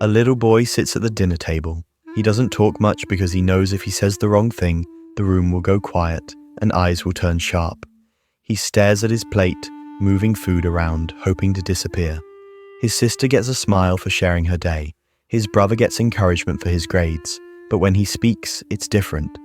A little boy sits at the dinner table. He doesn't talk much because he knows if he says the wrong thing, the room will go quiet and eyes will turn sharp. He stares at his plate, moving food around, hoping to disappear. His sister gets a smile for sharing her day. His brother gets encouragement for his grades. But when he speaks, it's different.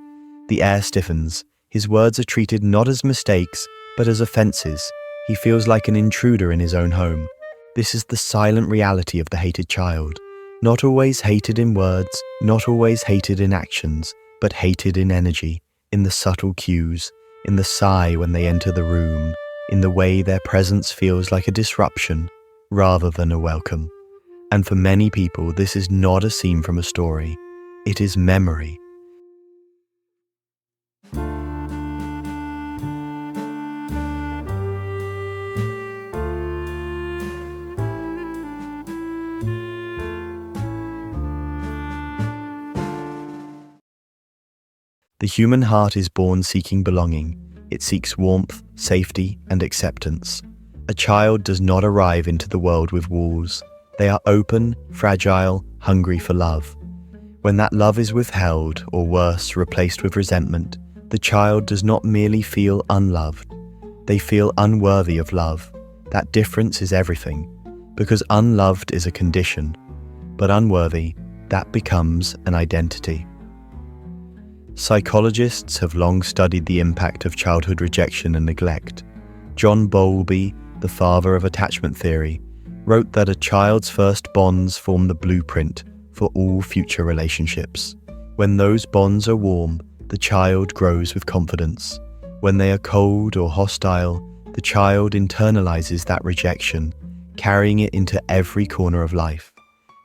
The air stiffens. His words are treated not as mistakes, but as offenses. He feels like an intruder in his own home. This is the silent reality of the hated child. Not always hated in words, not always hated in actions, but hated in energy, in the subtle cues, in the sigh when they enter the room, in the way their presence feels like a disruption rather than a welcome. And for many people, this is not a scene from a story. It is memory. The human heart is born seeking belonging. It seeks warmth, safety, and acceptance. A child does not arrive into the world with walls. They are open, fragile, hungry for love. When that love is withheld, or worse, replaced with resentment, the child does not merely feel unloved. They feel unworthy of love. That difference is everything, because unloved is a condition, but unworthy, that becomes an identity. Psychologists have long studied the impact of childhood rejection and neglect. John Bowlby, the father of attachment theory, wrote that a child's first bonds form the blueprint for all future relationships. When those bonds are warm, the child grows with confidence. When they are cold or hostile, the child internalizes that rejection, carrying it into every corner of life.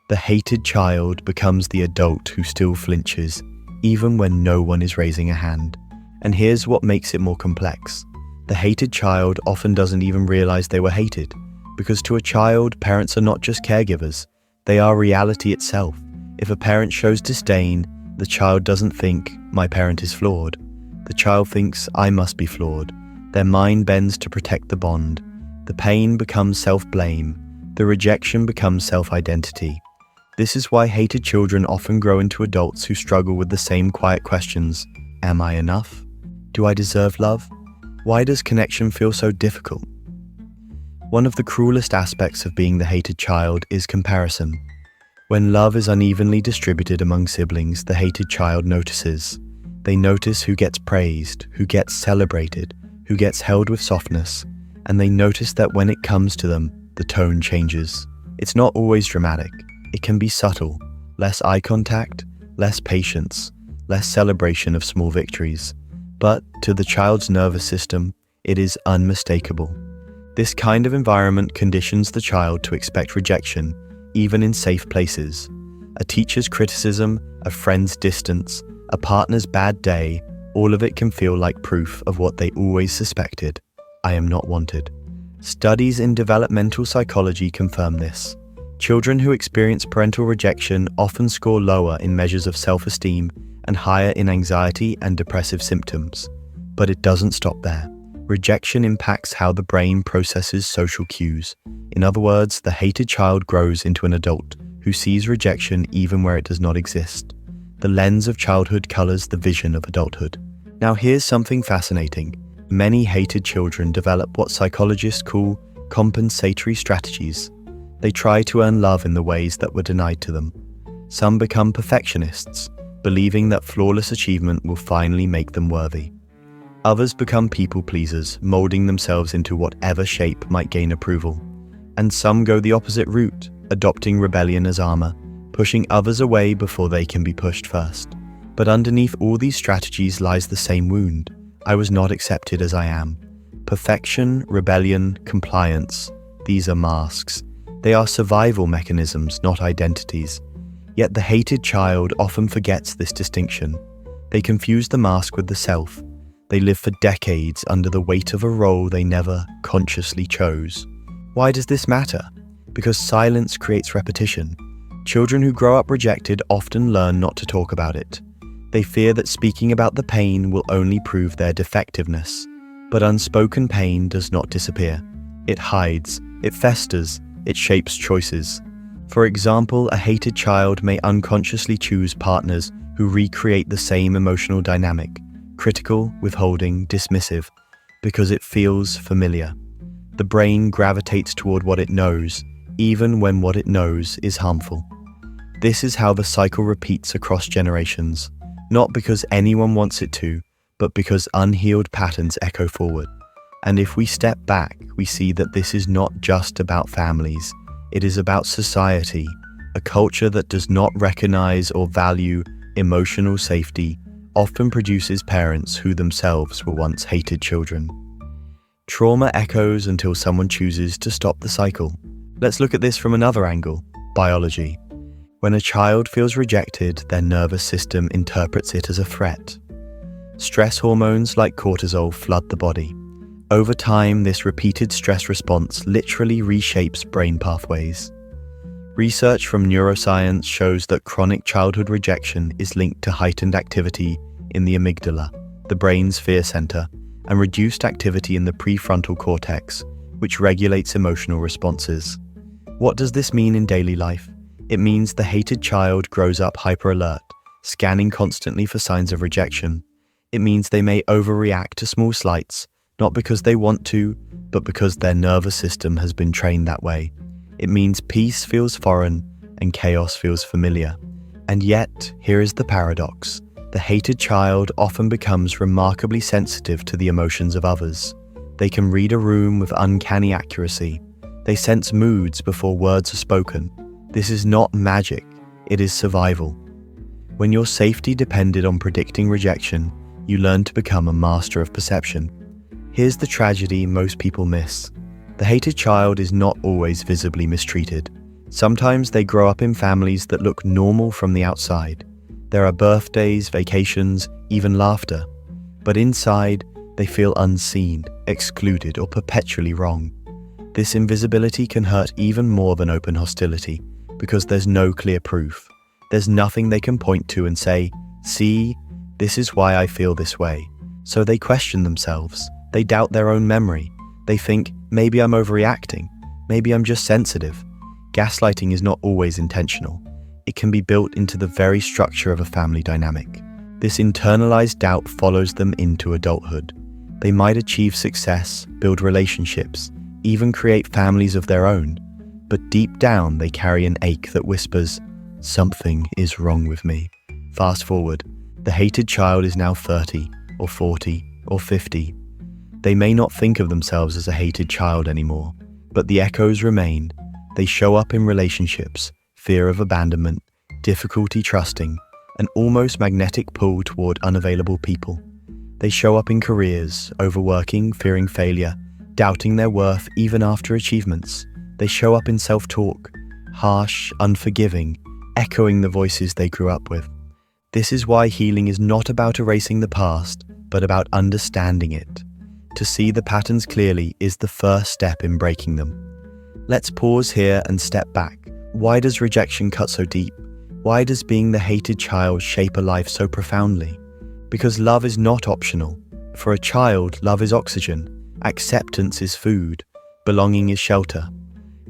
The hated child becomes the adult who still flinches, even when no one is raising a hand. And here's what makes it more complex. The hated child often doesn't even realize they were hated, because to a child, parents are not just caregivers, they are reality itself. If a parent shows disdain, the child doesn't think, my parent is flawed. The child thinks, I must be flawed. Their mind bends to protect the bond. The pain becomes self-blame. The rejection becomes self-identity. This is why hated children often grow into adults who struggle with the same quiet questions. Am I enough? Do I deserve love? Why does connection feel so difficult? One of the cruelest aspects of being the hated child is comparison. When love is unevenly distributed among siblings, the hated child notices. They notice who gets praised, who gets celebrated, who gets held with softness, and they notice that when it comes to them, the tone changes. It's not always dramatic. It can be subtle, less eye contact, less patience, less celebration of small victories. But to the child's nervous system, it is unmistakable. This kind of environment conditions the child to expect rejection, even in safe places. A teacher's criticism, a friend's distance, a partner's bad day, all of it can feel like proof of what they always suspected. I am not wanted. Studies in developmental psychology confirm this. Children who experience parental rejection often score lower in measures of self-esteem and higher in anxiety and depressive symptoms. But it doesn't stop there. Rejection impacts how the brain processes social cues. In other words, the hated child grows into an adult who sees rejection even where it does not exist. The lens of childhood colors the vision of adulthood. Now here's something fascinating. Many hated children develop what psychologists call compensatory strategies. They try to earn love in the ways that were denied to them. Some become perfectionists, believing that flawless achievement will finally make them worthy. Others become people pleasers, molding themselves into whatever shape might gain approval. And some go the opposite route, adopting rebellion as armor, pushing others away before they can be pushed first. But underneath all these strategies lies the same wound. I was not accepted as I am. Perfection, rebellion, compliance, these are masks. They are survival mechanisms, not identities. Yet the hated child often forgets this distinction. They confuse the mask with the self. They live for decades under the weight of a role they never consciously chose. Why does this matter? Because silence creates repetition. Children who grow up rejected often learn not to talk about it. They fear that speaking about the pain will only prove their defectiveness. But unspoken pain does not disappear. It hides, it festers, it shapes choices. For example, a hated child may unconsciously choose partners who recreate the same emotional dynamic, critical, withholding, dismissive, because it feels familiar. The brain gravitates toward what it knows, even when what it knows is harmful. This is how the cycle repeats across generations, not because anyone wants it to, but because unhealed patterns echo forward. And if we step back, we see that this is not just about families. It is about society, a culture that does not recognize or value emotional safety, often produces parents who themselves were once hated children. Trauma echoes until someone chooses to stop the cycle. Let's look at this from another angle: biology. When a child feels rejected, their nervous system interprets it as a threat. Stress hormones like cortisol flood the body. Over time, this repeated stress response literally reshapes brain pathways. Research from neuroscience shows that chronic childhood rejection is linked to heightened activity in the amygdala, the brain's fear center, and reduced activity in the prefrontal cortex, which regulates emotional responses. What does this mean in daily life? It means the hated child grows up hyper-alert, scanning constantly for signs of rejection. It means they may overreact to small slights, not because they want to, but because their nervous system has been trained that way. It means peace feels foreign and chaos feels familiar. And yet, here is the paradox. The hated child often becomes remarkably sensitive to the emotions of others. They can read a room with uncanny accuracy. They sense moods before words are spoken. This is not magic, it is survival. When your safety depended on predicting rejection, you learned to become a master of perception. Here's the tragedy most people miss. The hated child is not always visibly mistreated. Sometimes they grow up in families that look normal from the outside. There are birthdays, vacations, even laughter. But inside, they feel unseen, excluded, or perpetually wrong. This invisibility can hurt even more than open hostility, because there's no clear proof. There's nothing they can point to and say, "See, this is why I feel this way." So they question themselves. They doubt their own memory. They think, maybe I'm overreacting. Maybe I'm just sensitive. Gaslighting is not always intentional. It can be built into the very structure of a family dynamic. This internalized doubt follows them into adulthood. They might achieve success, build relationships, even create families of their own. But deep down, they carry an ache that whispers, "Something is wrong with me." Fast forward, the hated child is now 30, or 40, or 50. They may not think of themselves as a hated child anymore, but the echoes remain. They show up in relationships, fear of abandonment, difficulty trusting, an almost magnetic pull toward unavailable people. They show up in careers, overworking, fearing failure, doubting their worth even after achievements. They show up in self-talk, harsh, unforgiving, echoing the voices they grew up with. This is why healing is not about erasing the past, but about understanding it. To see the patterns clearly is the first step in breaking them. Let's pause here and step back. Why does rejection cut so deep? Why does being the hated child shape a life so profoundly? Because love is not optional. For a child, love is oxygen, acceptance is food, belonging is shelter.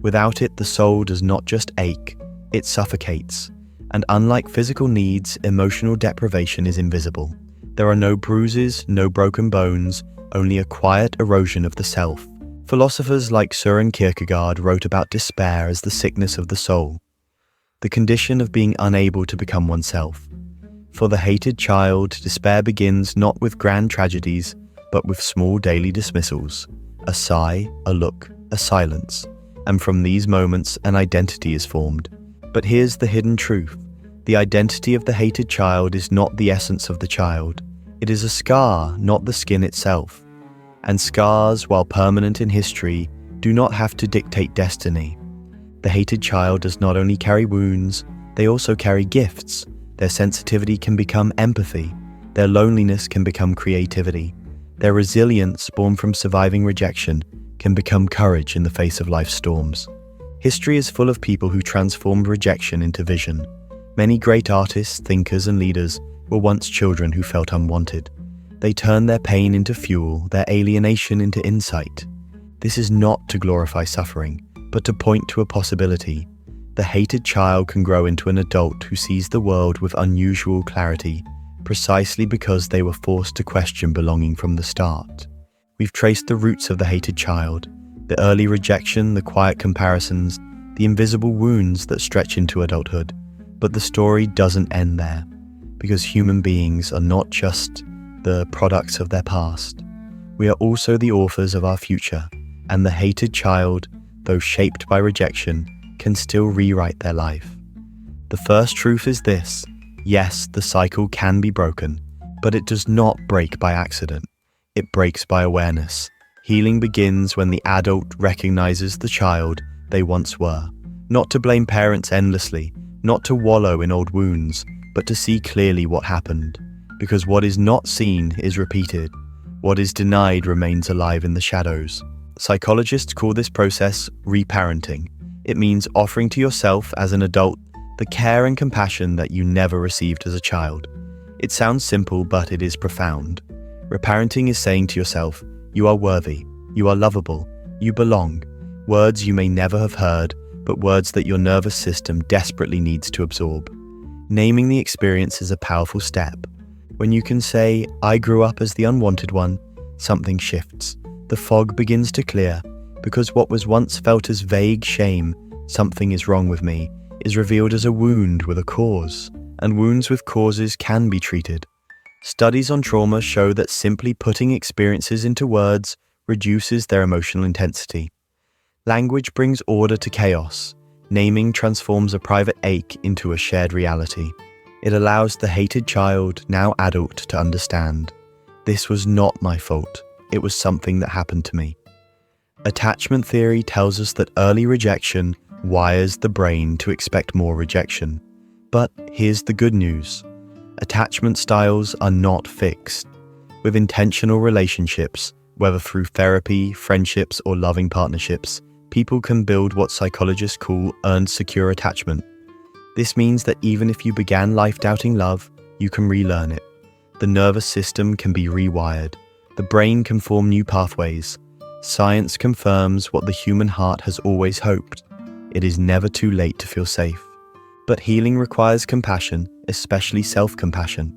Without it, the soul does not just ache, it suffocates. And unlike physical needs, emotional deprivation is invisible. There are no bruises, no broken bones, only a quiet erosion of the self. Philosophers like Søren Kierkegaard wrote about despair as the sickness of the soul, the condition of being unable to become oneself. For the hated child, despair begins not with grand tragedies, but with small daily dismissals, a sigh, a look, a silence. And from these moments, an identity is formed. But here's the hidden truth. The identity of the hated child is not the essence of the child. It is a scar, not the skin itself. And scars, while permanent in history, do not have to dictate destiny. The hated child does not only carry wounds, they also carry gifts. Their sensitivity can become empathy. Their loneliness can become creativity. Their resilience, born from surviving rejection, can become courage in the face of life's storms. History is full of people who transformed rejection into vision. Many great artists, thinkers, and leaders were once children who felt unwanted. They turned their pain into fuel, their alienation into insight. This is not to glorify suffering, but to point to a possibility. The hated child can grow into an adult who sees the world with unusual clarity, precisely because they were forced to question belonging from the start. We've traced the roots of the hated child, the early rejection, the quiet comparisons, the invisible wounds that stretch into adulthood. But the story doesn't end there, because human beings are not just the products of their past. We are also the authors of our future, and the hated child, though shaped by rejection, can still rewrite their life. The first truth is this: yes, the cycle can be broken, but it does not break by accident. It breaks by awareness. Healing begins when the adult recognizes the child they once were. Not to blame parents endlessly, not to wallow in old wounds, but to see clearly what happened. Because what is not seen is repeated. What is denied remains alive in the shadows. Psychologists call this process reparenting. It means offering to yourself as an adult the care and compassion that you never received as a child. It sounds simple, but it is profound. Reparenting is saying to yourself, you are worthy, you are lovable, you belong. Words you may never have heard, but words that your nervous system desperately needs to absorb. Naming the experience is a powerful step. When you can say, I grew up as the unwanted one, something shifts. The fog begins to clear, because what was once felt as vague shame, something is wrong with me, is revealed as a wound with a cause, and wounds with causes can be treated. Studies on trauma show that simply putting experiences into words reduces their emotional intensity. Language brings order to chaos. Naming transforms a private ache into a shared reality. It allows the hated child, now adult, to understand. This was not my fault. It was something that happened to me. Attachment theory tells us that early rejection wires the brain to expect more rejection. But here's the good news. Attachment styles are not fixed. With intentional relationships, whether through therapy, friendships, or loving partnerships, people can build what psychologists call earned secure attachment. This means that even if you began life doubting love, you can relearn it. The nervous system can be rewired. The brain can form new pathways. Science confirms what the human heart has always hoped. It is never too late to feel safe. But healing requires compassion, especially self-compassion.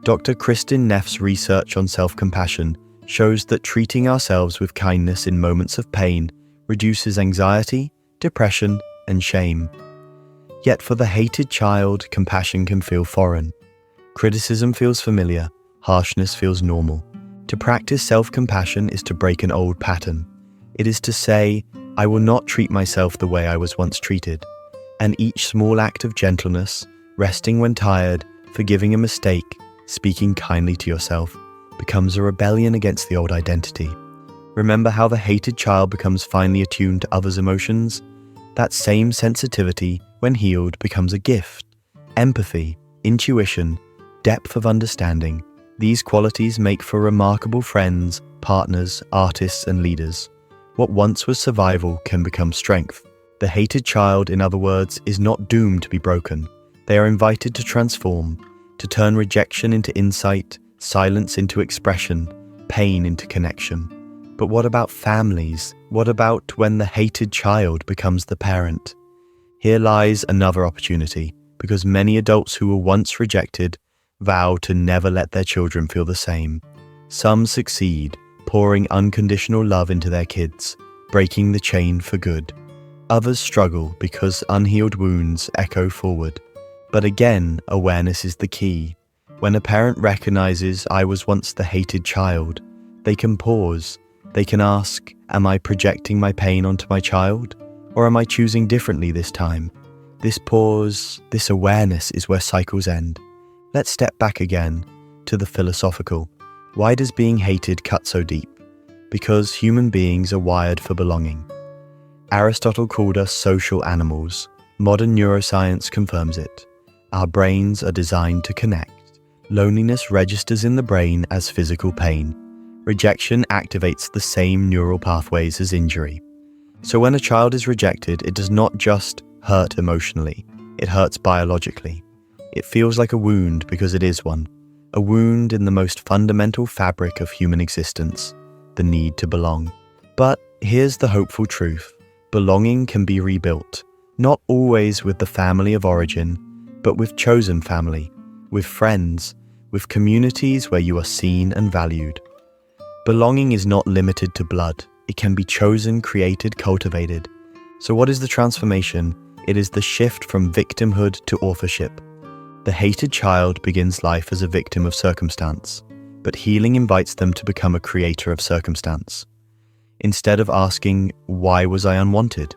Dr. Kristin Neff's research on self-compassion shows that treating ourselves with kindness in moments of pain reduces anxiety, depression, and shame. Yet for the hated child, compassion can feel foreign. Criticism feels familiar, harshness feels normal. To practice self-compassion is to break an old pattern. It is to say, I will not treat myself the way I was once treated. And each small act of gentleness, resting when tired, forgiving a mistake, speaking kindly to yourself, becomes a rebellion against the old identity. Remember how the hated child becomes finely attuned to others' emotions? That same sensitivity, when healed, becomes a gift. Empathy, intuition, depth of understanding. These qualities make for remarkable friends, partners, artists, and leaders. What once was survival can become strength. The hated child, in other words, is not doomed to be broken. They are invited to transform, to turn rejection into insight, silence into expression, pain into connection. But what about families? What about when the hated child becomes the parent? Here lies another opportunity, because many adults who were once rejected vow to never let their children feel the same. Some succeed, pouring unconditional love into their kids, breaking the chain for good. Others struggle because unhealed wounds echo forward. But again, awareness is the key. When a parent recognizes I was once the hated child, they can pause. They can ask, am I projecting my pain onto my child? Or am I choosing differently this time? This pause, this awareness is where cycles end. Let's step back again to the philosophical. Why does being hated cut so deep? Because human beings are wired for belonging. Aristotle called us social animals. Modern neuroscience confirms it. Our brains are designed to connect. Loneliness registers in the brain as physical pain. Rejection activates the same neural pathways as injury. So when a child is rejected, it does not just hurt emotionally, it hurts biologically. It feels like a wound because it is one. A wound in the most fundamental fabric of human existence, the need to belong. But here's the hopeful truth. Belonging can be rebuilt. Not always with the family of origin, but with chosen family, with friends, with communities where you are seen and valued. Belonging is not limited to blood. It can be chosen, created, cultivated. So what is the transformation? It is the shift from victimhood to authorship. The hated child begins life as a victim of circumstance, but healing invites them to become a creator of circumstance. Instead of asking, "Why was I unwanted?"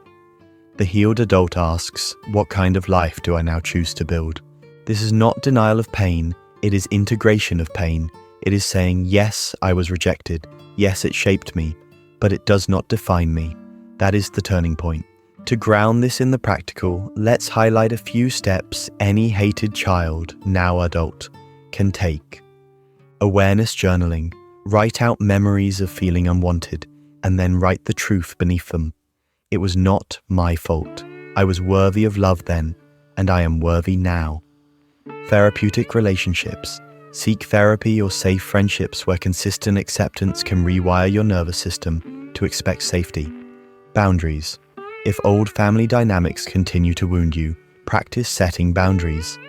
the healed adult asks, "What kind of life do I now choose to build?" This is not denial of pain, it is integration of pain. It is saying, yes, I was rejected, yes, it shaped me, but it does not define me. That is the turning point. To ground this in the practical, let's highlight a few steps any hated child, now adult, can take. Awareness journaling. Write out memories of feeling unwanted, and then write the truth beneath them. It was not my fault. I was worthy of love then, and I am worthy now. Therapeutic relationships. Seek therapy or safe friendships where consistent acceptance can rewire your nervous system to expect safety. Boundaries. If old family dynamics continue to wound you, practice setting boundaries.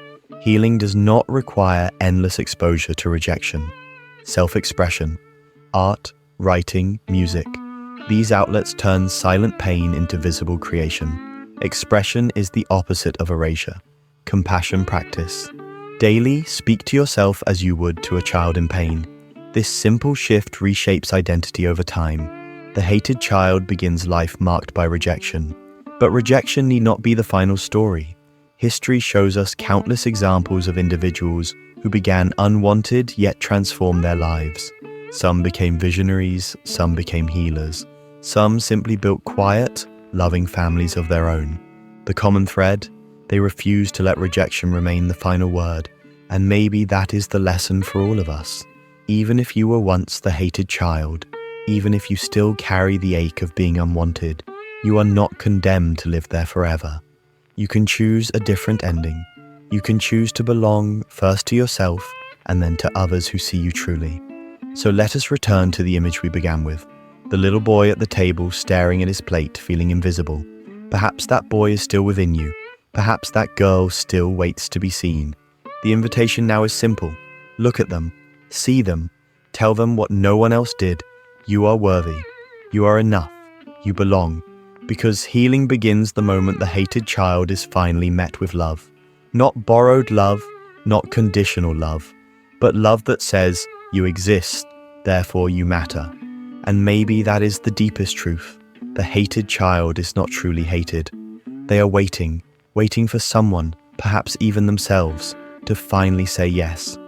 Healing does not require endless exposure to rejection. Self-expression. Art, writing, music. These outlets turn silent pain into visible creation. Expression is the opposite of erasure. Compassion practice. Daily, speak to yourself as you would to a child in pain. This simple shift reshapes identity over time. The hated child begins life marked by rejection. But rejection need not be the final story. History shows us countless examples of individuals who began unwanted yet transformed their lives. Some became visionaries, some became healers. Some simply built quiet, loving families of their own. The common thread? They refused to let rejection remain the final word. And maybe that is the lesson for all of us. Even if you were once the hated child, even if you still carry the ache of being unwanted, you are not condemned to live there forever. You can choose a different ending. You can choose to belong first to yourself and then to others who see you truly. So let us return to the image we began with. The little boy at the table staring at his plate, feeling invisible. Perhaps that boy is still within you. Perhaps that girl still waits to be seen. The invitation now is simple. Look at them. See them. Tell them what no one else did. You are worthy. You are enough. You belong. Because healing begins the moment the hated child is finally met with love. Not borrowed love, not conditional love, but love that says, you exist, therefore you matter. And maybe that is the deepest truth. The hated child is not truly hated. They are waiting for someone, perhaps even themselves, to finally say yes.